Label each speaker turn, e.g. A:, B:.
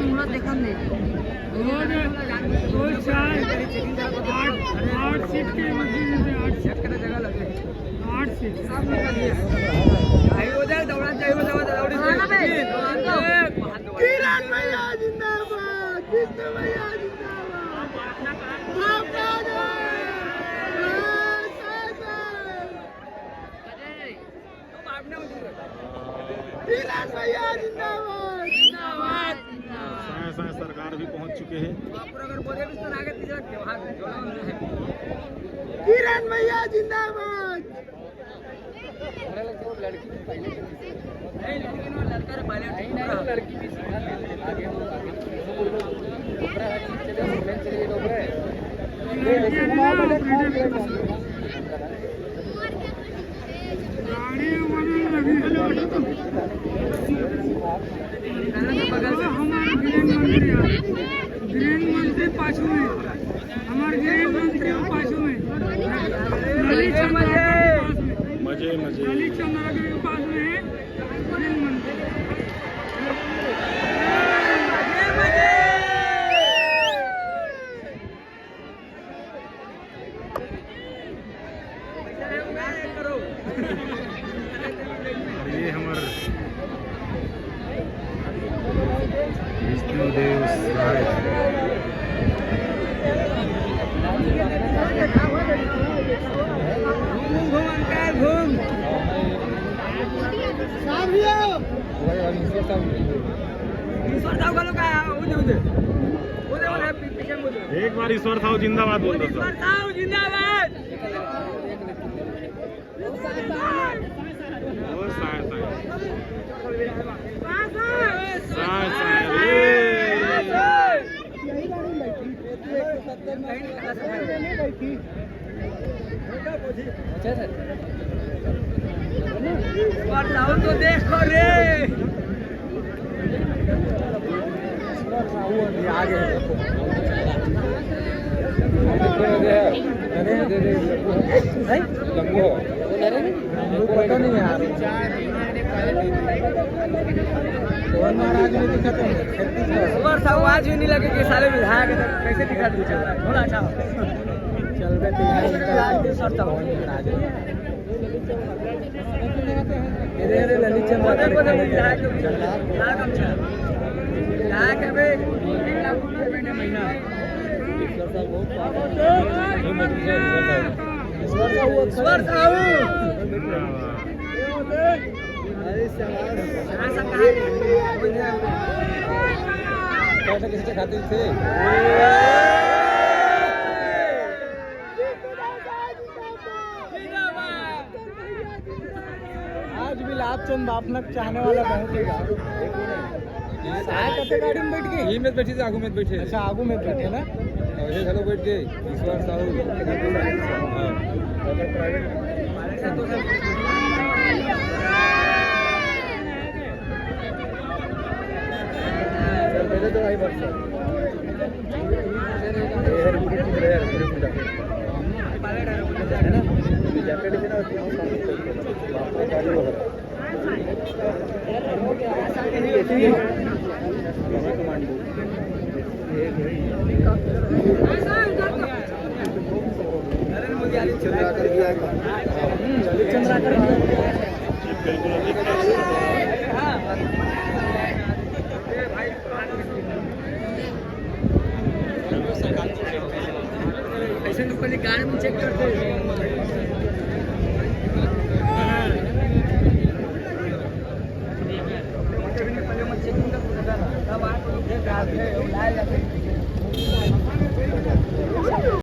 A: मुळात देखा नाही आठ सीट के मशीन 8 जगह लगे 8 सीट आई उधर दौड़ा चाहिए दौड़ी किरण भैया जिंदाबाद कृष्ण भैया जिंदाबाद किरण भैया जिंदाबाद जिंदाबाद
B: सरकार भी पहुंच चुके हैं।
A: किरण भैया जिंदाबाद गृह मंत्री पाछू में हमारे गृह मंत्री पाछू में
B: मजे मजे
A: ललित चंद्रा के पास में है गृह मंत्री
B: ये हमारे विष्णुदेव सहाय
A: घूम
B: एक बार ईश्वर साहू जिंदाबाद बोल दो
A: जिंदाबाद तो देखो रे आगे पता नहीं यार आज भी नहीं लगे कि साले विधायक कैसे दिखा दू थोड़ा अच्छा चल रहे ललित चंद्र महीना किसके खातिर थे आज भी लाभचंद बापनक चाहने वाला बहुत ही गाड़ी में बैठ गए ये में बैठी आगू में बैठे अच्छा आगू में बैठे ना ये हेलो बैठ गए ईश्वर साहू पहले तो आई बात है ना जैकेट भी ना ऐसे तो पहले गाड़ी में चेक करते हैं